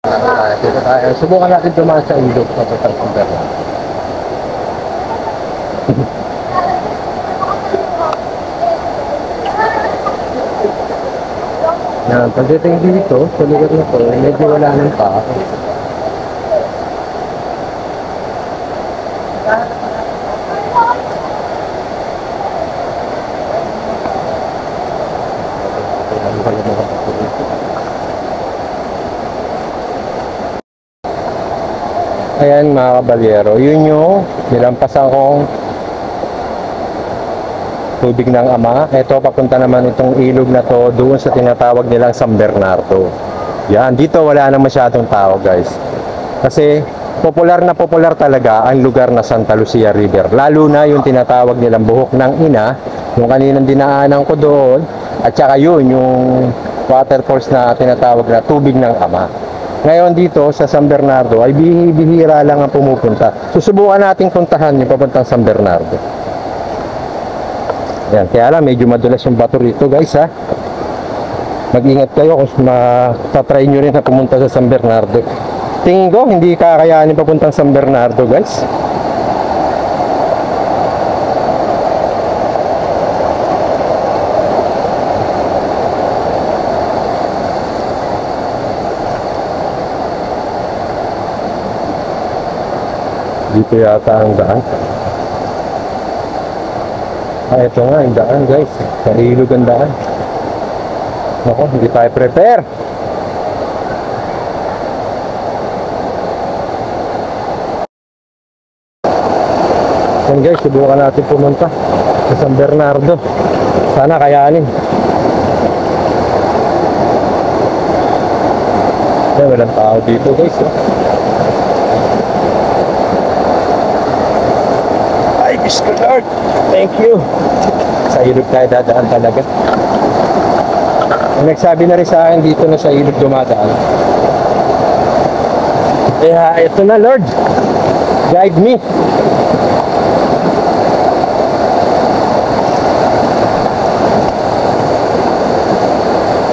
Dito tayo. Subukan natin dumaan sa ilog papuntang Kumbero. Yan, pagdating dito, sa lugar na to, medyo wala ng tao. Ayan mga kabalyero, yun yung nilampasan kong tubig ng Ama. Ito, papunta naman itong ilog na to doon sa tinatawag nilang San Bernardo. Yan, dito wala na masyadong tao guys. Kasi popular na popular talaga ang lugar na Santa Lucia River. Lalo na yung tinatawag nilang Buhok ng Ina, yung kaninang dinaanan ko doon. At saka yun, yung waterfalls na tinatawag na Tubig ng Ama. Ngayon dito sa San Bernardo ay bihira lang ang pumupunta. Susubukan nating puntahan yung papuntang San Bernardo. Yan, kaya lang medyo madulas yung bato rito guys ha. Mag-ingat kayo kung matatry nyo rin na pumunta sa San Bernardo. Tingin ko hindi kakayanin papuntang San Bernardo guys. Dito yata ang daan. Ito nga yung daan guys. Sa ilog ang daan. Nako, hindi tayo prepare. Yan guys, subukan natin pumunta sa San Bernardo. Sana kayanin. Walang tao dito guys Diyos ko Lord, thank you. Sa ilog tayo dadaan talaga. Nagsabi na rin sa akin dito na sa ilog dumadaan. Kaya ito na Lord, guide me.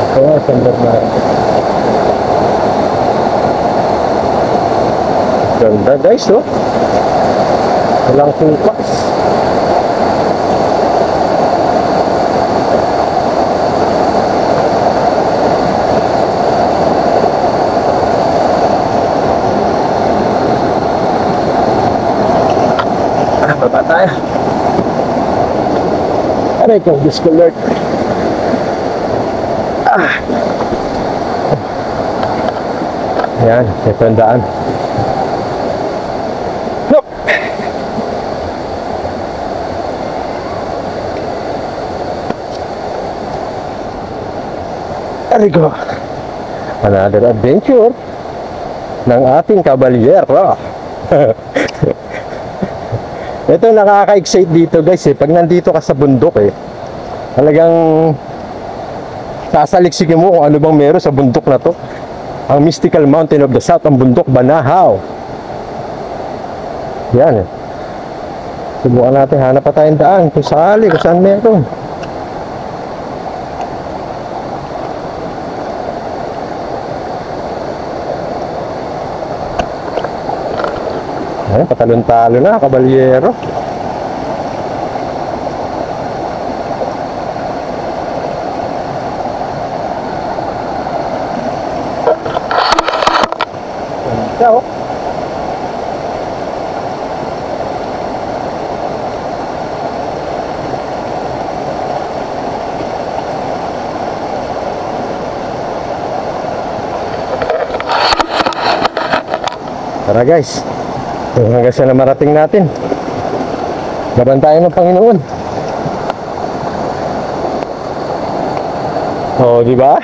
Ito San Bernardo. Ganda guys oh. Walang kupas. Baba tayo. Aray ko, Diyos ko Lord. Ayan, ito ang daan. Arigo, another adventure ng ating kabalyero. Ito nakaka-excite dito guys pag nandito ka sa bundok talagang sasaliksik mo kung ano bang meron sa bundok na to. Ang mystical mountain of the south, ang bundok Banahaw. Yan subukan natin, hanap pa tayong daan kung sakali, kung saan meron. Patalon-talo na, kabalyero. Ganda oh. Tara guys, hanggang sa na marating natin. Laban tayo ng Panginoon. Oh, di ba?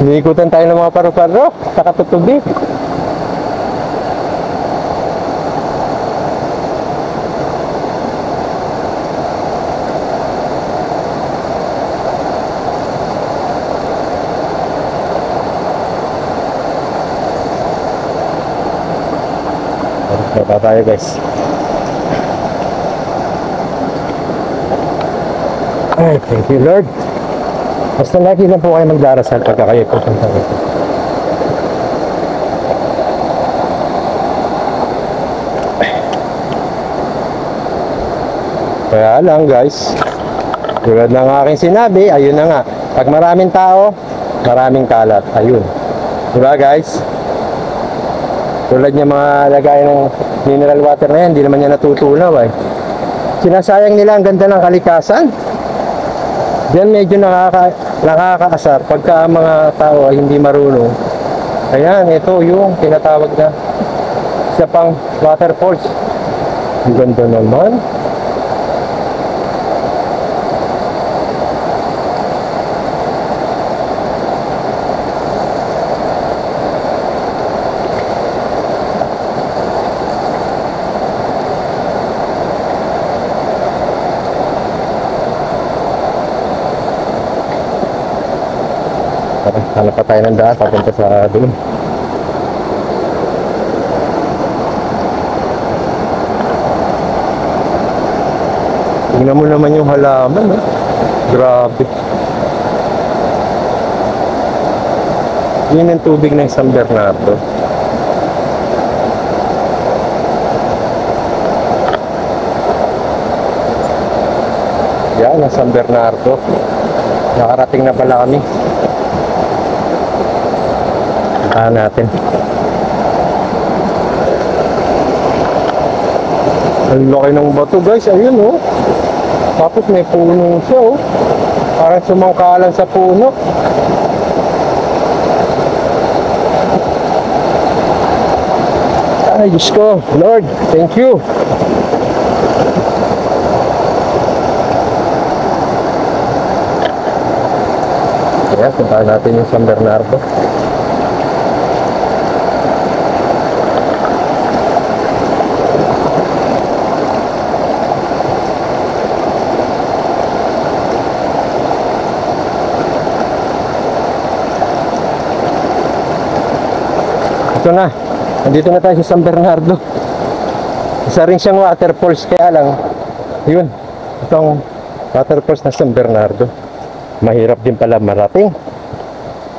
Iniikutan tayo ng mga paru-paro, saka tutubi. Baba tayo guys. Ay, thank you Lord. Basta lagi lang po kayo magdarasal pagka kayo po punta dito. Kaya lang guys, tulad ng aking sinabi, ayun na nga. Pag maraming tao, maraming kalat. Ayun. Diba guys? Tulad niya mga lagay ng mineral water na yan, hindi naman niya natutunaw eh. Sinasayang nila ang ganda ng kalikasan. Diyan medyo nakakaasar pagka mga tao ay hindi marunong. Ayan, ito yung tinatawag na isa pang waterfalls. Ang ganda naman. Hanap pa tayo ng daan papunta sa doon. Tingnan mo naman yung halaman, eh. Grabe. Yun ang tubig ng San Bernardo. Yan ang San Bernardo. Nakarating na pala kami. Natin. Ang laki ng bato guys, ayun oh. Tapos may puno siya oh. Parang sumangkalan sa puno. Ay Diyos ko, Lord, thank you. Kaya puntahan natin yung San Bernardo. Ito na, nandito na tayo sa San Bernardo. Isa rin siyang waterfalls, kaya lang yun, itong waterfalls na San Bernardo mahirap din pala marating.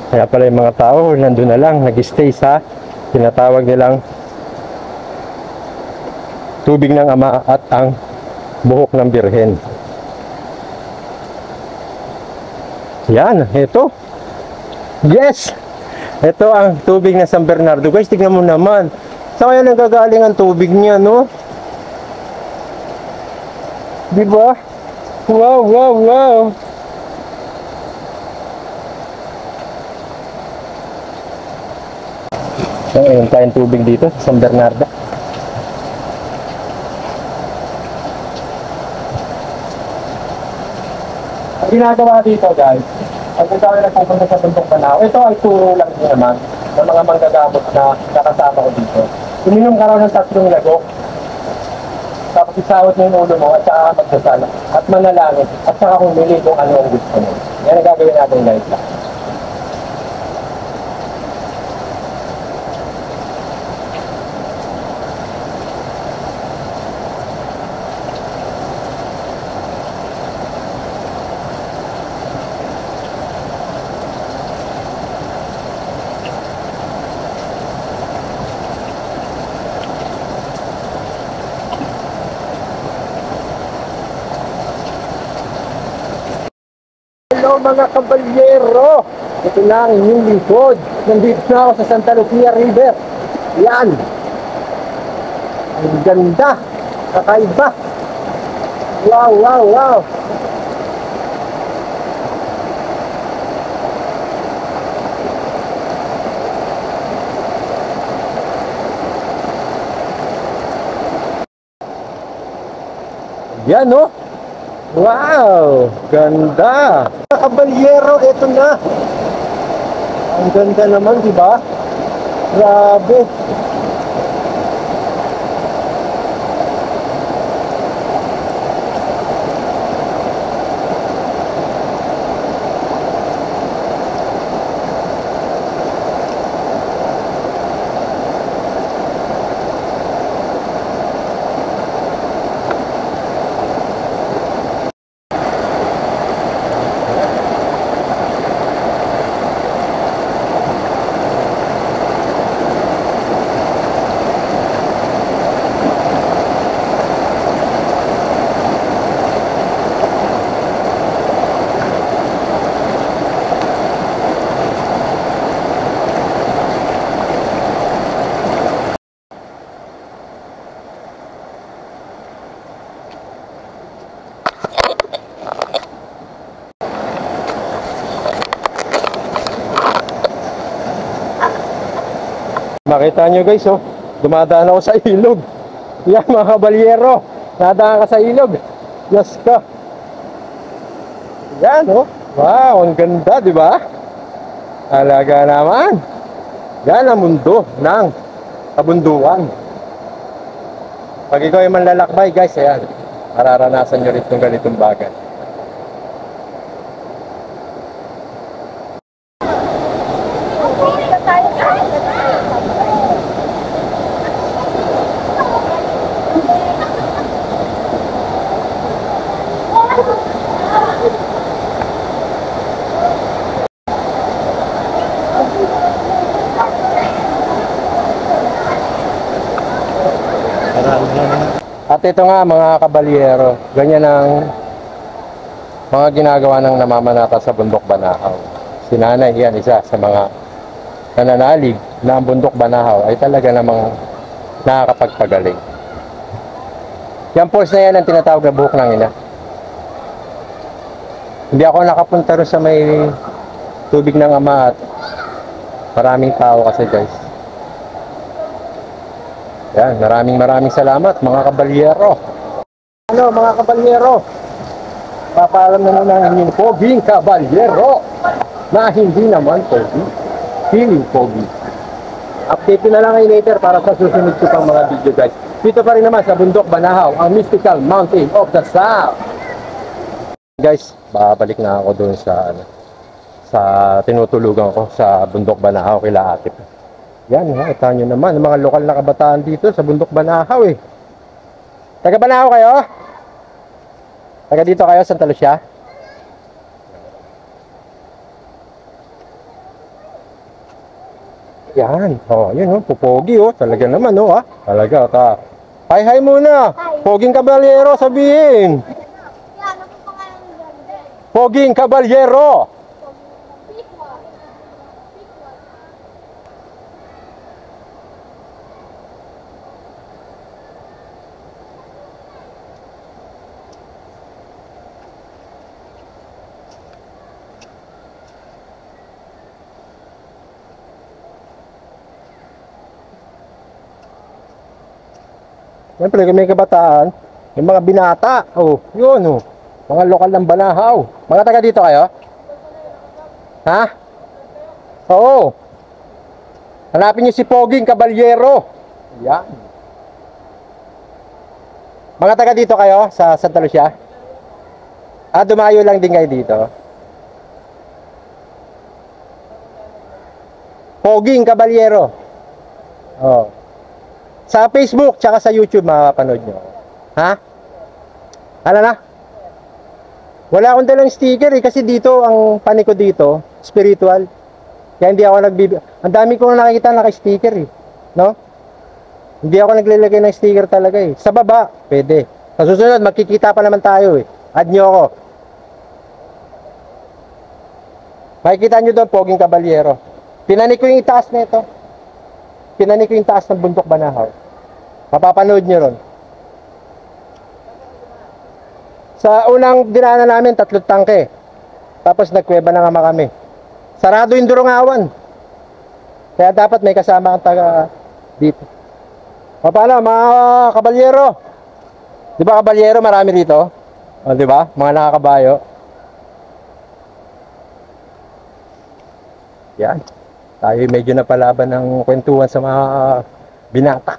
Kaya pala yung mga tao nandun na lang, nag-stay sa tinatawag nilang tubig ng Ama at ang buhok ng Birhen. Yan, ito. Yes! Ito ang tubig ng San Bernardo. Guys, tignan mo naman. Saan kaya nanggagaling ang tubig niya, no? Diba? Wow, wow, wow! Ayun tayong tubig dito sa San Bernardo. Ang ginagawa dito, guys, pag ito ay nagpupunta sa Bundok Banahaw, ito ay turo lang din naman ng mga manggagamot na nakasama ko dito. Uminom ka raw ng 3 lagok, tapos isawat mo yung ulo mo at saka magdasal at manalangin at saka humili kung ano ang gusto mo. Yan ang gagawin natin guys. Hello mga kabalyero! Ito na ang inyong lingkod. Nandito na ako sa Santa Lucia River. Yan! Ang ganda! Kakaiba! Wow, wow, wow! Yan oh! Wow! Ganda! Mga kabalyero, ito na! Ang ganda naman, di ba? Grabe! Makita nyo guys, oh, dumadaan ako sa ilog. Yan mga kabalyero, nadaan ka sa ilog. Yes ka. Yan, oh. Wow, ang ganda, di ba? Talaga naman. Yan ang mundo ng kabundukan. Pag ikaw ay manlalakbay, guys, ayan, mararanasan nyo rin itong ganitong bagay. At ito nga mga kabalyero, ganyan ang mga ginagawa ng namamanata sa Bundok Banahaw. Si Nanay, yan isa sa mga nananalig na ang Bundok Banahaw ay talaga namang nakakapagpagaling. Yan falls na yan ang tinatawag na Buhok ng Ina. Hindi ako nakapunta rin sa may tubig ng Ama at maraming tao kasi guys. Yan, maraming salamat mga kabalyero. Ano mga kabalyero? Papaalam na muna ang inyong poging kabalyero na hindi naman pogi, feeling pogi. Update na lang kayo later para sa susunod ko pang mga video guys. Dito pa rin naman sa Bundok Banahaw, ang mystical mountain of the south. Guys, babalik na ako doon sa tinutulugan ko sa Bundok Banahaw kila ate. Yan, ito nyo naman, mga lokal na kabataan dito sa Bundok Banahaw eh. Taga Banahaw kayo? Taga dito kayo, Santa Lucia? Yan, oh, yun oh, pupogi oh, talaga naman oh, ah. Talaga, ta. Hi muna, hi. Poging kabalyero sabihin. Poging kabalyero. Siyempre, may kabataan, yung mga binata, oh, yun, oh, mga lokal ng Banahaw. Mga taga dito kayo? Ha? Oo. Hanapin niyo si Poging Kabalyero. Yan. Mga taga dito kayo sa Santa Lucia? Ah, dumayo lang din kayo dito. Poging Kabalyero. Oh. Sa Facebook, tsaka sa YouTube makapanood nyo. Ha? Ano na? Wala akong dalang sticker eh, kasi dito, ang pani ko dito, spiritual. Kaya hindi ako ang dami kong nakikita naka-sticker eh. No? Hindi ako naglalagay ng sticker talaga eh. Sa baba, pwede. Sa susunod, magkikita pa naman tayo eh. Add nyo ako. Makikita nyo doon, Poging Kabalyero. Pinani ko yung itaas na ito. Pinani ko yung taas ng Bundok Banahaw. Mapapanood nyo ron. Sa unang dinaanan namin, 3 tangke. Tapos nagkuweba na nga kami. Sarado yung Durungawan. Kaya dapat may kasama ang taga dito. O paano, mga kabalyero? Di ba kabalyero marami rito? O di ba? Mga nakakabayo. Yan. Tayo medyo napalaban ng kwentuhan sa mga binata.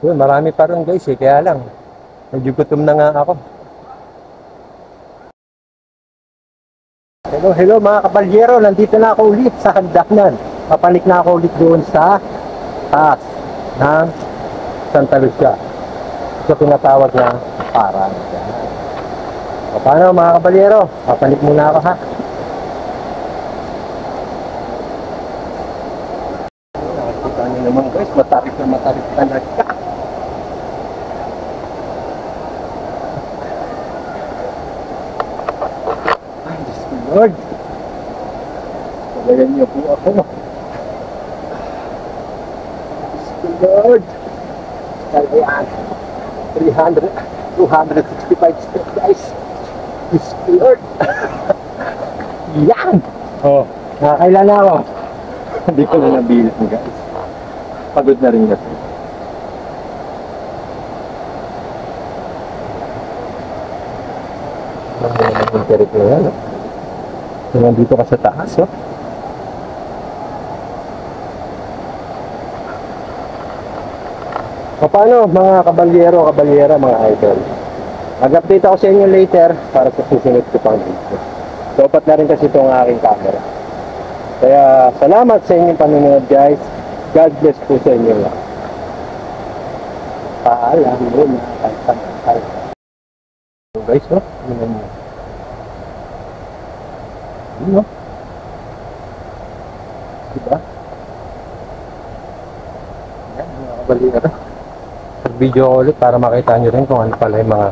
Yun, marami pa rin guys eh, kaya lang medyo gutom na nga ako. Hello mga kabalyero, nandito na ako ulit sa hagdanan. Papalik na ako ulit doon sa taas ng Santa Lucia. Ito tinatawag na parang. O paano mga kabalyero? Papalik muna ako ha. Nakikita nyo naman guys, matarik na matarik talaga. Ay, Diyos ko Lord. Pagayan niyo po ako. Diyos ko Lord. Kalian. 300, 265 steps, guys. Is Lord. Yan! Oh, nakakailan na ako. Hindi ko na nabilis mo, guys. Pagod na rin kasi. Ang terik na yan, oh. So, nandito ka sa taas, oh. O paano, mga kabalyero, kabalyera, mga idol? Mag-update ako sa inyo later para sa susunod ko pang video. Dapat na rin kasi itong aking camera. Kaya, salamat sa inyong panonood, guys. God bless po sa inyo lang. Paalam muna. Guys, oh. Tingnan mo. Ano? Diba? Yan, mga kabalyero. Video ko ulit para makita nyo rin kung ano pala yung mga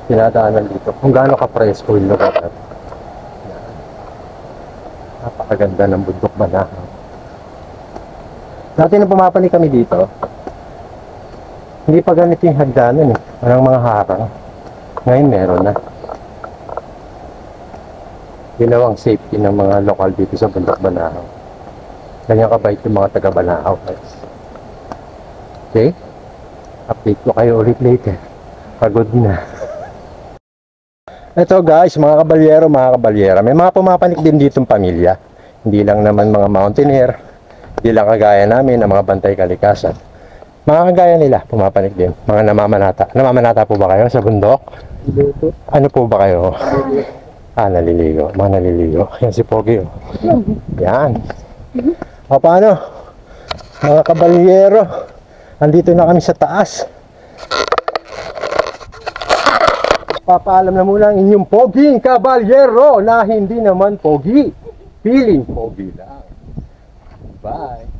tinadaanan dito. Kung gaano ka-presko yung lugar natin. Napakaganda ng bundok Banahaw. Dati nung pumapanik kami dito, hindi pa ganito yung hagdanan eh. Walang mga harang. Ngayon meron na. Ginawang safety ng mga lokal dito sa bundok Banahaw. Ganyan kabait yung mga taga Banahaw, guys. Okay? Update ko kayo ulit later. Pagod na. Ito guys, mga kabalyero, mga kabalyera. May mga pumapanik din ditong pamilya. Hindi lang naman mga mountaineer. Hindi lang kagaya namin, ang mga bantay kalikasan. Mga kagaya nila, pumapanik din. Mga namamanata. Namamanata po ba kayo sa bundok? Ano po ba kayo? Naliligo. Mga naliligo. Yan si Pogi. Oh. Yan. O paano? Mga kabalyero. Andito na kami sa taas. Papaalam na muna ang inyong poging kabalyero na hindi naman pogi. Feeling pogi lang. Bye.